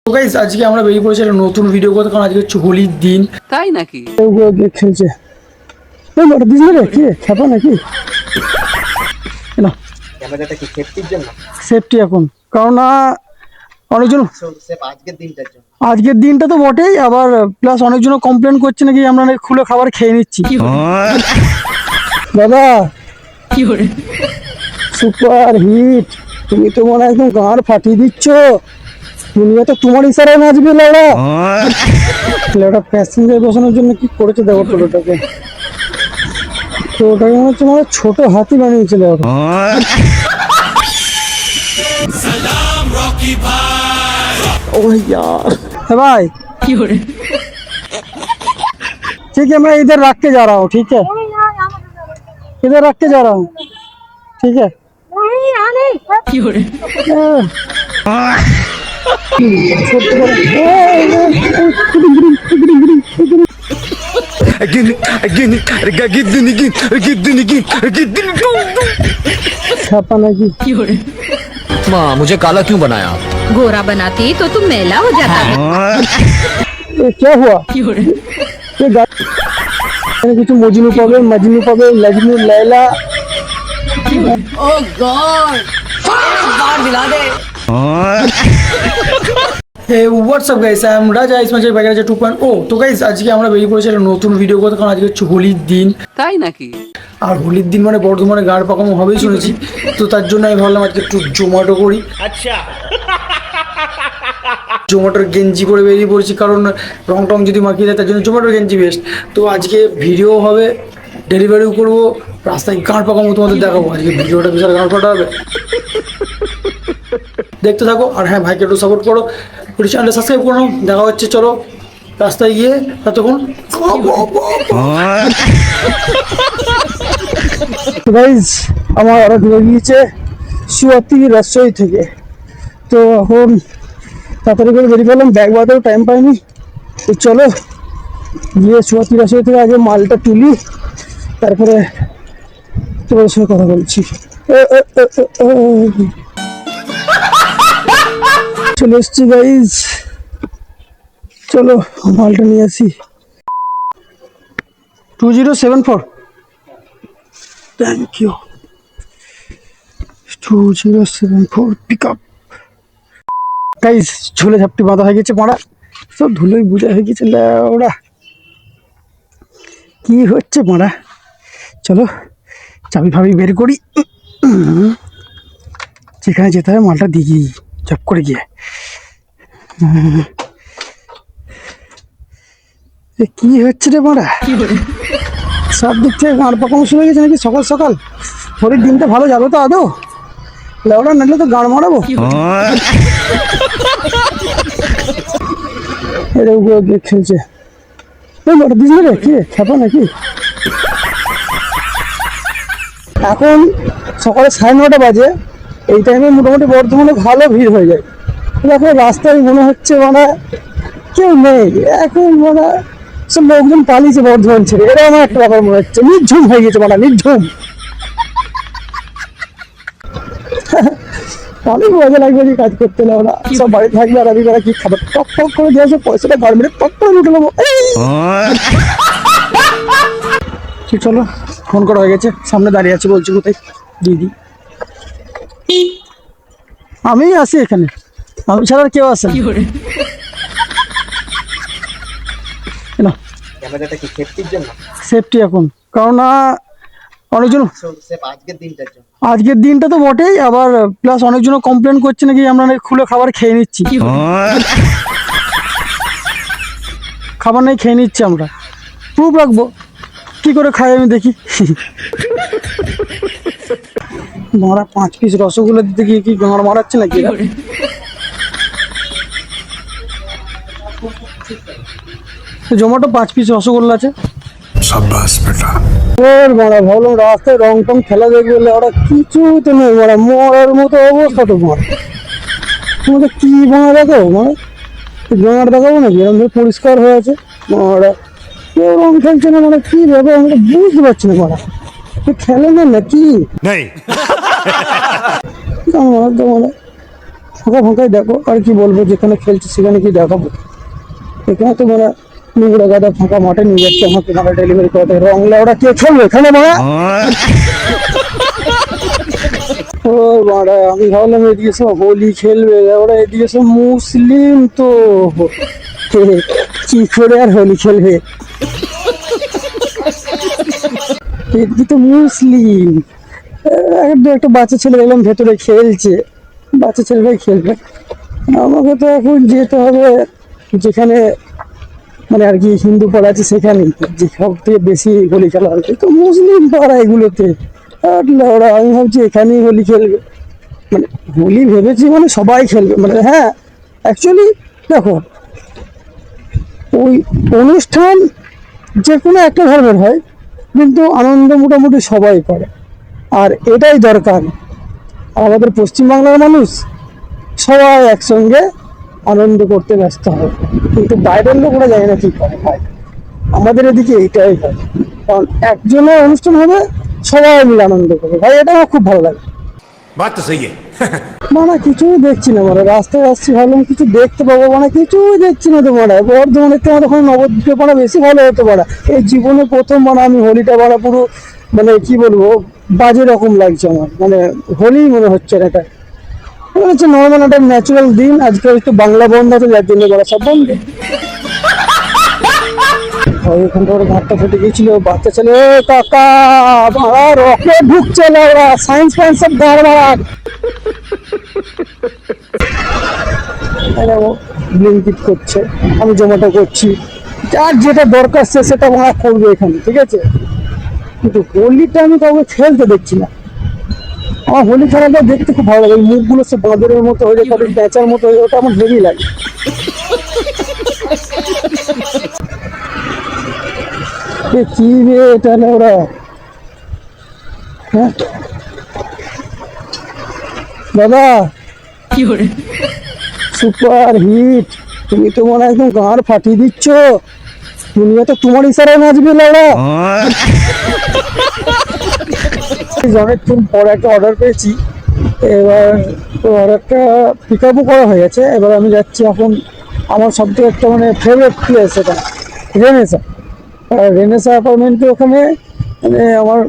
তো গাইস আজকে আমরা বেরিয়ে পড়েছি একটা নতুন ভিডিও করতে, কারণ আজকে হচ্ছে হোলির দিন। তাই নাকি? খেলছে কি খেপা নাকি না, ক্যামেরাটা কি সেফটির জন্য? সেফটি এখন, কারণ অনেকজন আজকের দিনটা তো বটেই, আবার প্লাস অনেকজন কমপ্লেন করছে নাকি আমরা নাকি খুলে খাবার খেয়ে নিচ্ছি। দাদা কি করে সুপার হিট, তুমি তো মনে একদম গাঁড় ফাটিয়ে দিচ্ছ। দুনিয়া তো তোমার ইশারায় নাচবে লাউড়া। লাউড়া প্যাসেঞ্জার বসানোর জন্য কি করেছে দেখো টোটোটাকে। টোটোটাকে মনে হচ্ছে মানে ছোট হাতি বানিয়েছিল। ओ यार भाई ठीक है, मैं इधर रख के जा रहा हूँ। ठीक है, इधर रख के जा रहा हूँ। ठीक है माँ मुझे काला क्यों बनाया? गोरा बनाती तो तुम मैला हो जाता। ये क्या हुआ? ये কিছু মজনু পাবে, মজনু পাবে, লজনু, লাইলা। ও গড বার দিলা দে। Hey, what's up guys? I'm Raja Ismail back at 2.0. তো গাইস আজকে আমরা বেরিয়ে পড়েছি একটা নতুন ভিডিও করতে, কারণ আজকে হচ্ছে হোলির দিন। তাই নাকি? আর হোলির দিন মানে বর্ধমানে গাড় পাকানো হবেই শুনেছি। তো তার জন্য আমি ভাবলাম আজকে একটু জোম্যাটো করি। আচ্ছা, জোম্যাটোর গেঞ্জি পরে বেরিয়ে পড়েছি, কারণ রং টং যদি মাখিয়ে দেয় তার জন্য জোম্যাটোর গেঞ্জি বেস্ট। তো আজকে ভিডিও হবে, ডেলিভারিও করবো, রাস্তায় গাঁড় পাকানো তোমাদের দেখাবো। আজকে ভিডিওটা বিশাল গাঁড় ফাটা হবে, দেখতে থাকো। আর হ্যাঁ, ভাইকে একটু সাপোর্ট করো, পুরো চ্যানেলটা সাবস্ক্রাইব করো। দেখা হচ্ছে, চলো রাস্তায় গিয়ে ততক্ষণ। গাইজ আমার অর্ডার ঢুকে গিয়েছে সুয়াতি রাজশাহী থেকে। তো এখন তাড়াতাড়ি করে বেরিয়ে পেলাম, ব্যাগ বাঁধাও টাইম পাইনি। তো চলো গিয়ে সুয়াতি রাজশাহী থেকে আগে মালটা তুলি, তারপরে তোমাদের সঙ্গে কথা বলছি। চলে এসছি গাইজ, চলো মালটা নিয়ে আসি। 2074, thank you. 2074 pick up. Guys ঝুলে ঝাপটি বাঁধা হয়ে গেছে, মারা সব ধুলোই বুঝা হয়ে গেছে। ওরা কি হচ্ছে মারা, চলো চাবি ফাবি বের করি, যেখানে যেতে হয় মালটা দিয়ে চাপ করে গিয়ে। কি হচ্ছে রে মারা, সব দিক থেকে গাঁড় পাকানো শুরু হয়ে গেছে নাকি সকাল সকাল। হোলির দিনটা ভালো যাবে তো আদৌ? লেওড়া নাহলে তো গাঁড় মারাবো। খেলছে দিস রে, কি খেপা নাকি? এখন সকালে 9:30 বাজে, এই টাইমে মোটামুটি বর্ধমানে ভালো ভিড় হয়ে যায়। এখন রাস্তায় মনে হচ্ছে মানে কেউ নেই, এখন মানে সব লোকজন পালিয়েছে বর্ধমান ছেড়ে। এরা আমার একটা ব্যাপার মনে হচ্ছে, নির্ঝুম হয়ে গেছে মানে নির্ঝুম। অনেক মজা লাগবে যে কাজ করতে হলে, ওরা সব বাড়ি থাকবে আর আমি ওরা কি খাবার টক টক করে দিয়েছে, পয়সাটা ঘর মেরে টক করে উঠে নেবো। ঠিক, চলো ফোন করা হয়ে গেছে, সামনে দাঁড়িয়ে আছে, বলছি কোথায় দিদি। আমি আছি এখানে, আমি ছাড়া আর কেউ আসে না। ক্যামেরাটা কি সেফটির জন্য? সেফটি এখন, কারণ অনেকজন আজকের দিনটা তো বটেই, আবার প্লাস অনেকজন কমপ্লেন করছে নাকি আমরা নাকি খুলে খাবার খেয়ে নিচ্ছি। খাবার নাই খেয়ে নিচ্ছি আমরা, প্রুফ রাখবো কি করে খাই আমি দেখি। মারা 5 পিস রসগোল্লা দিতে গিয়ে কি গাঁড় মারাচ্ছে নাকি? জোম্যাটো 5 পিস রসগোল্লা আছে। ভাবলাম রাস্তায় রং টং খেলা দেখবে, ওরা কিছু তো নেই, মানে মরার মতো অবস্থা। তো মার তোমাকে কি ভাঙা দেখো, মানে গাঁড় দেখাবো নাকি? এরকম পরিষ্কার হয়ে আছে, ওরা কেউ রং খেলছে না, মানে কি ব্যাপার আমি তো বুঝতে পারছি না। মারা খেলে না কি ফাঁকা ফাঁকাই দেখো, আর কি বলবো, যেখানে খেলছে সেখানে কি দেখাবো। এখানে তো মানে নোংরা গাদা ফাঁকা মাঠে নিয়ে যাচ্ছে আমাকে, মানে ডেলিভারি করতে। রং ওরা কে খেলবে এখানে মারা? ও মারা, আমি ভাবলাম এদিকে সব হোলি খেলবে, ওরা এদিকে সব মুসলিম, তো কি করে আর হোলি খেলবে, এদিকে তো মুসলিম। একটা বাচ্চা ছেলে দেখলাম ভেতরে খেলছে, বাচ্চা ছেলেরাই খেলবে। আমাকে তো এখন যেতে হবে যেখানে মানে আর কি হিন্দু পাড়া আছে সেখানে, যে সব থেকে বেশি হোলি খেলা হবে, তো মুসলিম পাড়া এগুলোতে। আর ওরা, আমি ভাবছি এখানেই হোলি খেলবে, মানে হোলি ভেবেছি মানে সবাই খেলবে, মানে হ্যাঁ অ্যাকচুয়ালি দেখো, ওই অনুষ্ঠান যে কোনো একটা ধর্মের হয়, কিন্তু আনন্দ মোটামুটি সবাই করে, আর এটাই দরকার। আমাদের পশ্চিমবাংলার মানুষ সবাই একসঙ্গে আনন্দ করতে ব্যস্ত হয়, কিন্তু বাইরের লোকরা যায় না কি করে ভাই। আমাদের এদিকে এইটাই হয়, কারণ একজনের অনুষ্ঠান হবে সবাই মিলে আনন্দ করবে ভাই, এটা আমার খুব ভালো লাগে। बात तो सही है মানে কিছুই দেখছি না, মানে রাস্তায় আসছি ভাবলাম কিছু দেখতে পাবো, মানে কিছুই দেখছি না। তো মানে বর্ধমানের থেকে তখন নবদ্বীপে পড়া বেশি ভালো হতো পারা। এই জীবনে প্রথম মানে আমি হোলিটা পারা পুরো মানে কি বলবো বাজে রকম লাগছে আমার, মানে হোলি মনে হচ্ছে না। এটা মনে হচ্ছে নর্মাল একটা ন্যাচারাল দিন, আজকে একটু বাংলা বন্ধ আছে যার জন্য বলা সব বন্ধ। ওইখান থেকে ঘাটটা ফেটে গিয়েছিল, বাচ্চা ছেলে কাকা মারা রকেট ঢুকছে না, ওরা সায়েন্স ফ্যান্স সব দাঁড় মারা ব্লিঙ্কিট করছে, আমি জোম্যাটো করছি, যার যেটা দরকার সে সেটা ওরা করবে এখানে, ঠিক আছে। কিন্তু হোলিটা আমি কাউকে খেলতে দেখছি না। আমার হোলি খেলাটা দেখতে খুব ভালো লাগে, মুখগুলো সব বাঁদরের মতো হয়ে যায়, তাদের প্যাঁচার মতো হয়ে যায়, ওটা আমার হেভি লাগে। কি রে এটা ওরা, হ্যাঁ দাদা সুপার হিট, তুমি তো মনে একদম গাঁড় ফাটিয়ে দিচ্ছ, দুনিয়া তো তোমার ইশারায় নাচবে লাউড়া। অনেকক্ষণ পর একটা অর্ডার পেয়েছি, এবার তো অর্ডারটা পিক আপও করা হয়ে গেছে। এবার আমি যাচ্ছি এখন আমার সব থেকে একটা মানে ফেভারিট প্লেস, এটা রেনেসা। রেনেসা অ্যাপার্টমেন্টে ওখানে মানে আমার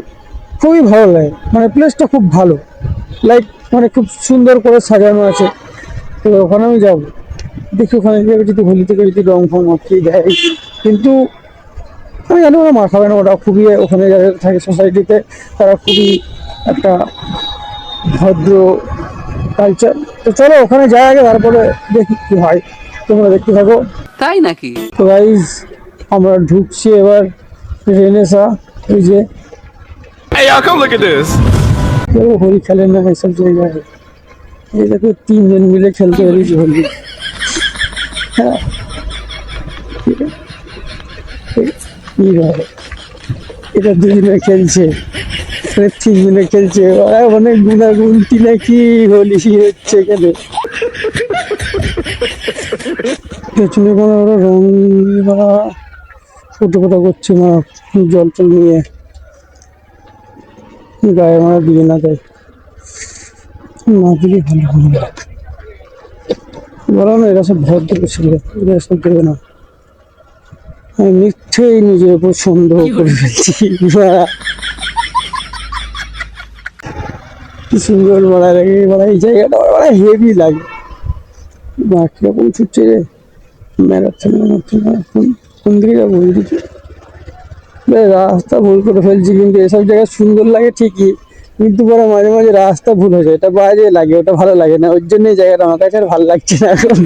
খুবই ভালো লাগে, মানে প্লেসটা খুব ভালো, লাইক মানে খুব সুন্দর করে সাজানো আছে। তো ওখানে আমি যাবো, দেখি ওখানে গিয়ে যদি হোলি থেকে যদি রং ফং মাখিয়ে দেয়, কিন্তু আমি জানি ওরা মাখাবে না, ওরা খুবই ওখানে যারা থাকে সোসাইটিতে তারা খুবই একটা ভদ্র কালচার। তো চলো ওখানে যাই আগে, তারপরে দেখি কি হয়, তোমরা দেখতে থাকো। তাই নাকি? তো গাইস আমরা ঢুকছি এবার রেনেসা, এই যে Hey y'all, come look at this. কেউ হোলি খেলে না এইসব জায়গায়, এই দেখো 3 জন মিলে খেলতে পারিস হোলি। হ্যাঁ কি ভাবে এটা 2 জনে খেলছে, 3 জনে খেলছে, অনেক গুনাগুনতি নাকি হোলি হচ্ছে এখানে। পেছনে কোনো ওরা রং ফটো ফটো করছে, না জল টল নিয়ে গায়ে মারা দিয়ে না দেয়, না দিলে ভালো হবে না। বলো না এরা সব ভদ্র ছিল, এরা সব দেবে না। আমি মিথ্যেই নিজের উপর সন্দেহ করে ফেলছি। কি সুন্দর বলা লাগে, বলা এই জায়গাটা বলা হেভি লাগে। বা কিরকম ছুটছে রে, মেরাচ্ছে না কোন দিকে যাবো, ওইদিকে রাস্তা ভুল করে ফেলছি। কিন্তু এসব জায়গা সুন্দর লাগে ঠিকই, কিন্তু পরে মাঝে মাঝে রাস্তা ভুল হয়ে যায়, এটা বাজে লাগে, ওটা ভালো লাগে না। ওই জন্য এই জায়গাটা আমার কাছে আর ভালো লাগছে না এখন।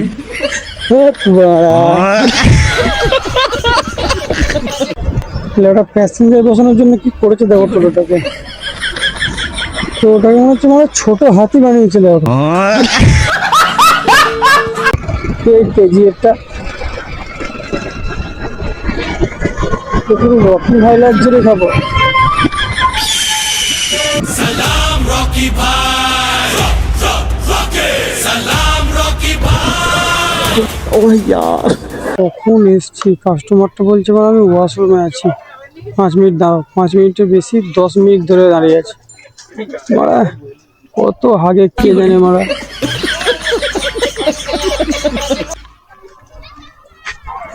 ওটা প্যাসেঞ্জার বসানোর জন্য কি করেছে দেখো টোটোটাকে, তো ওটাকে মনে হচ্ছে মানে ছোট হাতি বানিয়েছিল ওটা। কেজি একটা রকি ভাই লাগছে রে, খাবো কখন এসছি, কাস্টমারটা বলছে আমি ওয়াশরুমে আছি, 5 মিনিট দাঁড়াও। 5 মিনিটের বেশি 10 মিনিট ধরে দাঁড়িয়ে আছে, মারা কত হাগে কে জানে মারা।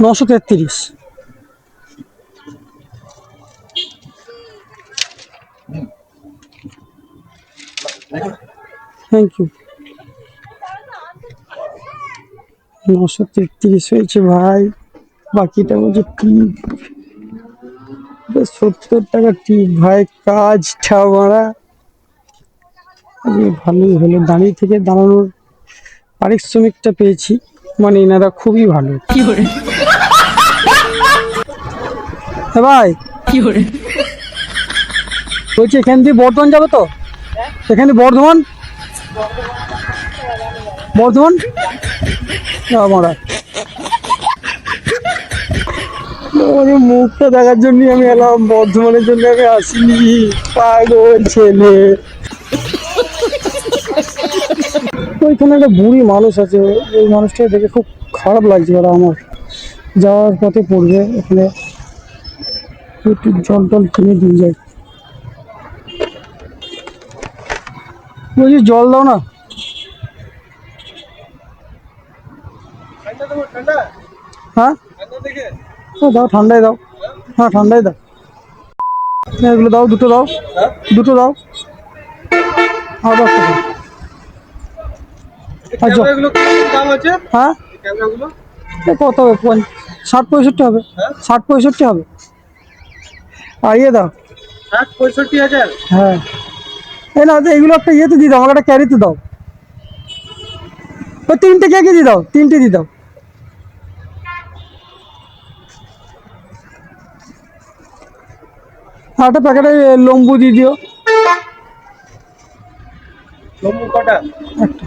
933। Thank you. 933 হয়েছে ভাই। বাকিটা বলছে টিপ, 70 টাকা টিপ ভাই। কাজটা মারা ভালোই হলো। দাঁড়িয়ে থেকে দাঁড়ানোর পারিশ্রমিকটা পেয়েছি, মানে এনারা খুবই ভালো। হ্যাঁ ভাই, বলছি এখান দিয়ে বর্ধমান যাবে তো? এখানে বর্ধমান বর্ধমান মারা মুখটা দেখার জন্য আমি এলাম, বর্ধমানের জন্য আমি আসিনি। পাগল ছেলে। ওইখানে একটা বুড়ি মানুষ আছে, ওই মানুষটা দেখে খুব খারাপ লাগছে। ওরা আমার যাওয়ার পথে পড়বে, ওখানে একটু জল টল কিনে দিয়ে যায়। বলছি জল দাও না। হ্যাঁ দাও, ঠান্ডায় দাও। হ্যাঁ ঠান্ডায় দাও। এগুলো দাও, দুটো দাও, দুটো দাও। হ্যাঁ কত হবে? 60-65 হবে। 60-65 হবে। আর ইয়ে দাও 60-65 হাজার। হ্যাঁ এই না, এইগুলো একটা ইয়েতে দিয়ে দাও, আমাকে একটা ক্যারিতে দাও। ওই 3টে কেকে দিয়ে দাও, 3টে দিয়ে দাও। আর একটা প্যাকেটে লম্বু দিয়ে দিও। লম্বু কটা? একটা।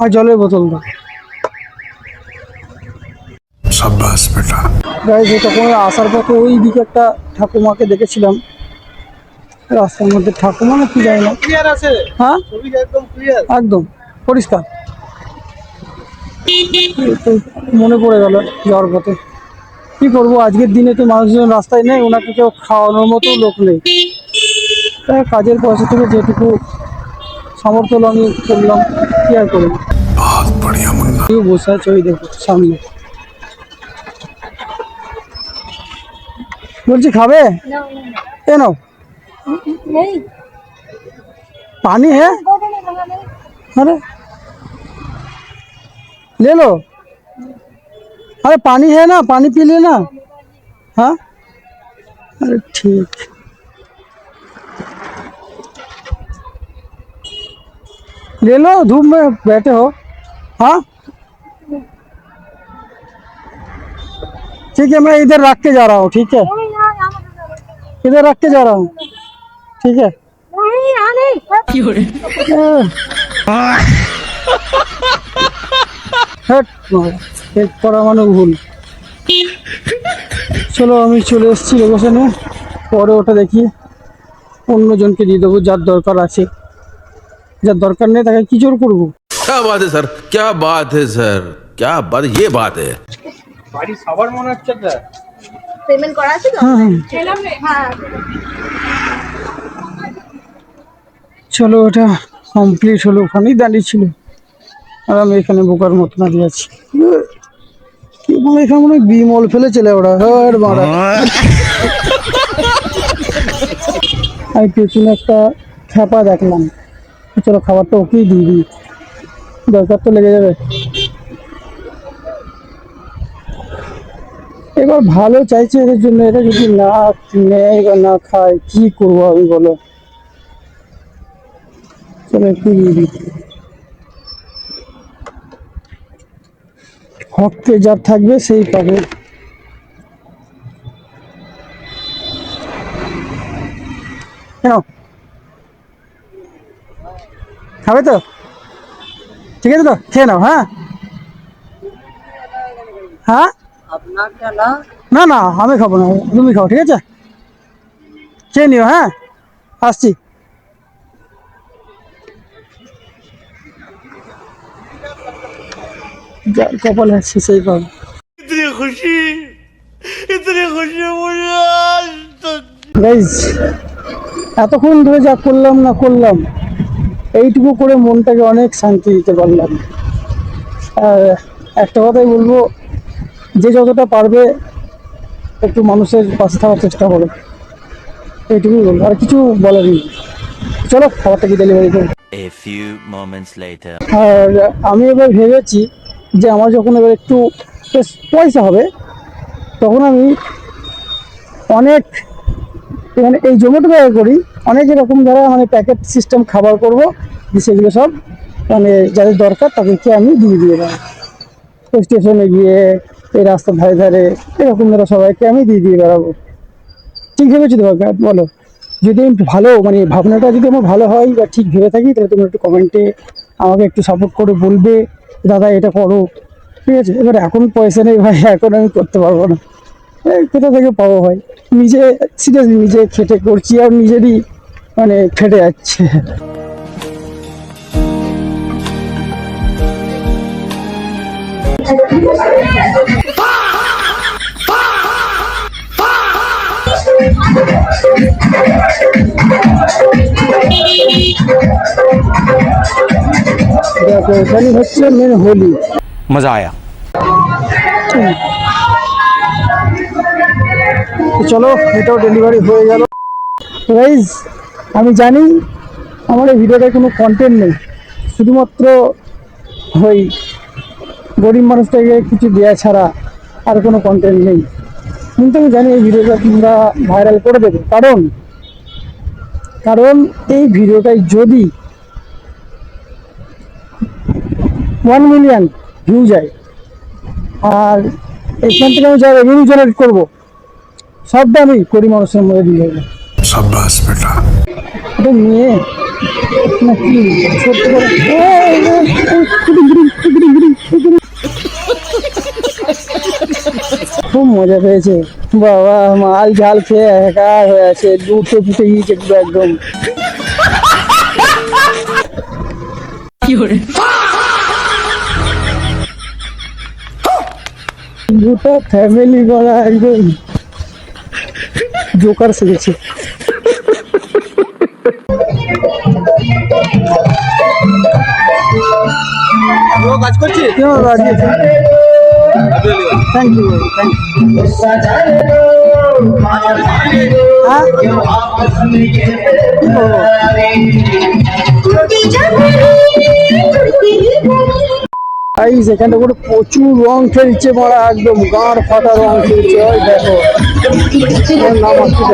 আর জলের বোতল দাও। शाबाश बेटा। গাইজ তখন আসার পথে ওই দিকে একটা ঠাকুমাকে দেখেছিলাম রাস্তার মধ্যে। ঠাকুমা না কি যায় না। ক্লিয়ার আছে? হ্যাঁ ছবি একদম ক্লিয়ার, একদম পরিষ্কার। তো মনে পড়ে গেল যাওয়ার পথে। কি করবো, আজকের দিনে তো মানুষজন রাস্তায় নেই, ওনাকে কেউ খাওয়ানোর মতো লোক নেই। তাই কাজের পয়সা থেকে যেটুকু সামর্থ্য হলো আমি করলাম, কি আর করবো। बहुत बढ़िया मुन्ना। কেউ বসে আছে ওই দেখো সামনে। বলছি খাবে? এ নাও पानी है। अरे ले लो। अरे पानी है ना, पानी पी लेना। हाँ अरे ठीक। ले लो, धूप में बैठे हो। हाँ ठीक है, मैं इधर रख के जा रहा हूँ। ठीक है, इधर रख के जा रहा हूँ। ठीक है। হেড করা মানে ভুল। চলো আমি চলে এসেছি লোকেশনে। পরে ওটা দেখি অন্যজনকে দিয়ে দেবো, যার দরকার আছে। যার দরকার নেই তাকে কি জোর করবো? क्या बात है सर, क्या बात है सर, क्या बात, ये बात है। বাড়ি সবার মনে হচ্ছে না। পেমেন্ট করা আছে তো? হ্যাঁ হ্যাঁ চলো ওটা কমপ্লিট হলো। ওখানেই দাঁড়িয়ে ছিল আর আমি এখানে বোকার মতো দাঁড়িয়ে আছি। এখানে মনে হয় বিমল ফেলে চলে ওরা। হ্যাঁ মারা আমি পেছনে একটা খ্যাপা দেখলাম। চলো খাবারটা ওকেই দিয়ে দিই, দরকার তো লেগে যাবে। এবার ভালো চাইছে এদের জন্য, এটা যদি না নেয় বা না খায় কি করবো আমি বলো। চলো একটু দিয়ে দিই। হককে যার থাকবে সেই পাবে। খাবে তো? ঠিক আছে তো, খেয়ে নাও। হ্যাঁ হ্যাঁ না না আমি খাবো না, তুমি খাও। ঠিক আছে, খেয়ে নিও। হ্যাঁ আসছি। যার কপাল আছে সেই পাবে। গাইজ এতক্ষণ ধরে যা করলাম না করলাম, এইটুকু করে মনটাকে অনেক শান্তি দিতে পারলাম। আর একটা কথাই বলবো, যে যতটা পারবে একটু মানুষের পাশে থাকার চেষ্টা করো, এইটুকুই বলবো, আর কিছু বলার নেই। চলো খাবারটা কি ডেলিভারি করো। A few moments later. আর আমি এবার ভেবেছি যে আমার যখন এবার একটু বেশ পয়সা হবে, তখন আমি অনেক মানে এই জোম্যাটো ব্যবহার করি, অনেক এরকম যারা মানে প্যাকেট সিস্টেম খাবার করব, সেগুলো সব মানে যাদের দরকার তাদেরকে আমি দিয়ে দেবো। ওই স্টেশনে গিয়ে এই রাস্তার ধারে ধারে এরকম যারা সবাইকে আমি দিয়ে বেড়াবো। ঠিক ভেবেছি তো বলো? যদি আমি ভালো মানে ভাবনাটা যদি আমার ভালো হয় বা ঠিক ভেবে থাকি, তাহলে তুমি একটু কমেন্টে আমাকে একটু সাপোর্ট করে বলবে, দাদা এটা করো, ঠিক আছে? এবার এখন পয়সা নেই ভাই, এখন আমি করতে পারবো না, কোথা থেকে পাবো ভাই? নিজে সিরিয়াসলি নিজে খেটে করছি আর নিজেরই মানে ফেটে যাচ্ছে। দেখো এখানে হচ্ছে মেন হোলি। मजा आया। তো চলো এটাও ডেলিভারি হয়ে গেল। গাইজ আমি জানি আমার এই ভিডিওটায় কোনো কন্টেন্ট নেই, শুধুমাত্র ওই গরিব মানুষটাকে কিছু দেওয়া ছাড়া আর কোনো কন্টেন্ট নেই, কিন্তু আমি জানি এই ভিডিওটা তোমরা ভাইরাল করে দেবে, কারণ এই ভিডিওটায় যদি 1 মিলিয়ন ভিউ যায় আর এখান থেকে আমি যা রেভিনিউ জেনারেট করবো সবটা আমি গরিব মানুষের মধ্যে দিয়ে দেবো। शाबाश बेटा। এটা নিয়ে নাকি ছোট্ট করে খুব মজা পেয়েছে বাবা, মাল ঝাল খেয়ে একাকার হয়ে আছে, দুটো ফুটে গিয়েছে পুরো একদম। দুটো ফ্যামিলি করা একদম জোকার শিখেছে। কাজ করছি। Thank you, thank you. এখানটা করে প্রচুর রং খেলছে মারা, একদম গাঁড় ফাটা রং খেলছে। ওই দেখো ওর নাম আসছে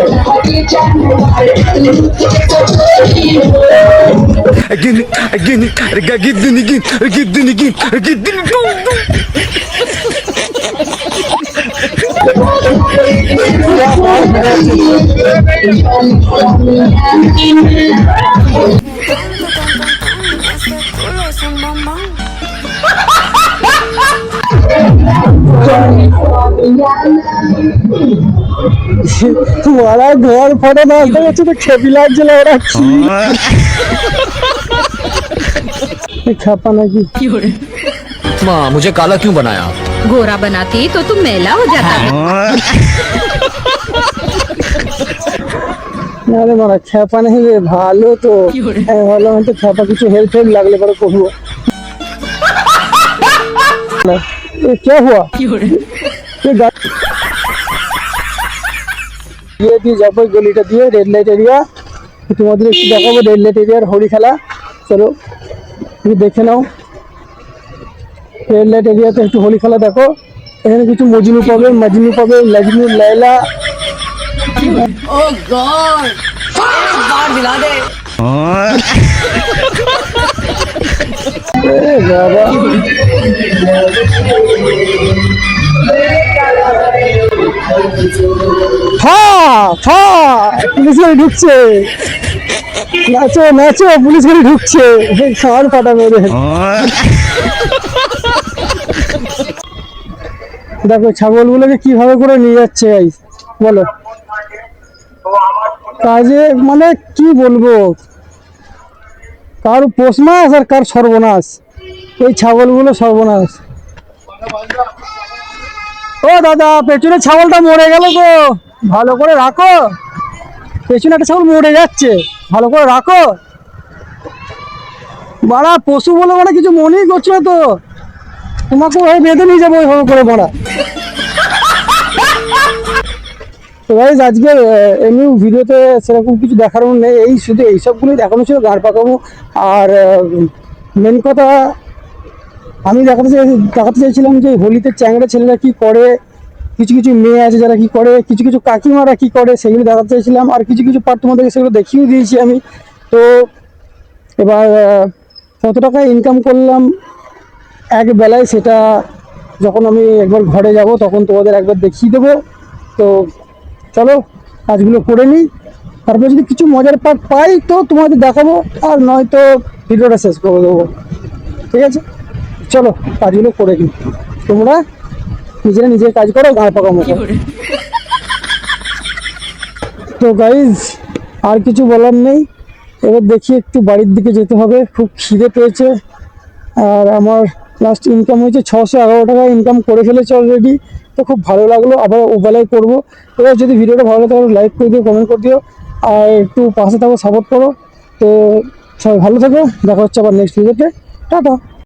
মারা, ঘর ফাটা নাচতে গেছে তো খেপি লাগছে না, ওরা কি খাপা নাকি? माँ मुझे काला क्यों बनाया? गोरा बनाती तो तुम मैला हो जाता। আরে মারা খ্যাপা নেই রে, ভালো তো ভালো, আমি তো খ্যাপা কিছু হেল্প লাগলে পরে করবো। क्या हुआ? দিয়ে দিয়ে যাবো গলিটা দিয়ে রেড লাইট এরিয়া, তোমাদের একটু দেখাবো রেড লাইট এরিয়ার হোলি খেলা। চলো তুমি দেখে নাও, রেড লাইট এরিয়াতে একটু হোলি খেলা দেখো। এখানে কিছু মজনু পাবে, লাজনু, লাইলা। ओ गॉड, एक बार दिला दे। বাবা পুলিশ গাড়ি ঢুকছে, নাচো নাচো, পুলিশ গাড়ি ঢুকছে, খাওয়ার ফাটা মেরে। দেখো ছাগলগুলোকে কিভাবে করে নিয়ে যাচ্ছে ভাই, বলো কাজে মানে কি বলবো, কার পৌষ মাস আর কার সর্বনাশ, এই ছাগলগুলো সর্বনাশ। ও দাদা, পেছনে ছাগলটা মরে গেল গো, ভালো করে রাখো, পেছনে একটা ছাগল মরে যাচ্ছে, ভালো করে রাখো। বাড়া পশু বলে মানে কিছু মনেই করছো না তো, তোমাকে ওই বেঁধে নিয়ে যাবো ওইভাবে করে বাড়া। তো গাইজ আজকে এমনি ভিডিওতে সেরকম কিছু দেখানো নেই, এই শুধু এইসবগুলোই দেখানো ছিল, গাড় পাকামো। আর মেন কথা আমি দেখাতে চাইছিলাম যে হোলিতে চ্যাংড়া ছেলেরা কী করে, কিছু কিছু মেয়ে আছে যারা কী করে, কিছু কিছু কাকিমারা কী করে, সেগুলো দেখাতে চাইছিলাম। আর কিছু কিছু পার্ট তোমাদেরকে সেগুলো দেখিয়েও দিয়েছি আমি। তো এবার কত টাকা ইনকাম করলাম এক বেলায়, সেটা যখন আমি একবার ঘরে যাব তখন তোমাদের একবার দেখিয়ে দেবো। তো চলো কাজগুলো করে নিই, তারপরে যদি কিছু মজার পার্ট পাই তো তোমাদের দেখাবো, আর নয়তো ভিডিওটা শেষ করে দেবো। ঠিক আছে, চলো কাজগুলো করে নিই, তোমরা নিজের কাজ করো, গাঁ পাকা মতো। তো গাইজ আর কিছু বলার নেই, এবার দেখি একটু বাড়ির দিকে যেতে হবে, খুব খিদে পেয়েছে। আর আমার লাস্ট ইনকাম হয়েছে 611 টাকা ইনকাম করে ফেলেছে অলরেডি। তো খুব ভালো লাগলো, আবার ওবেলায় করবো। এবার যদি ভিডিওটা ভালো লাগে তাহলে লাইক করে দিও, কমেন্ট করে দিও, আর একটু পাশে থাকো, সাপোর্ট করো। তো সবাই ভালো থাকো, দেখা হচ্ছে আবার নেক্সট ভিডিওতে। টাটা।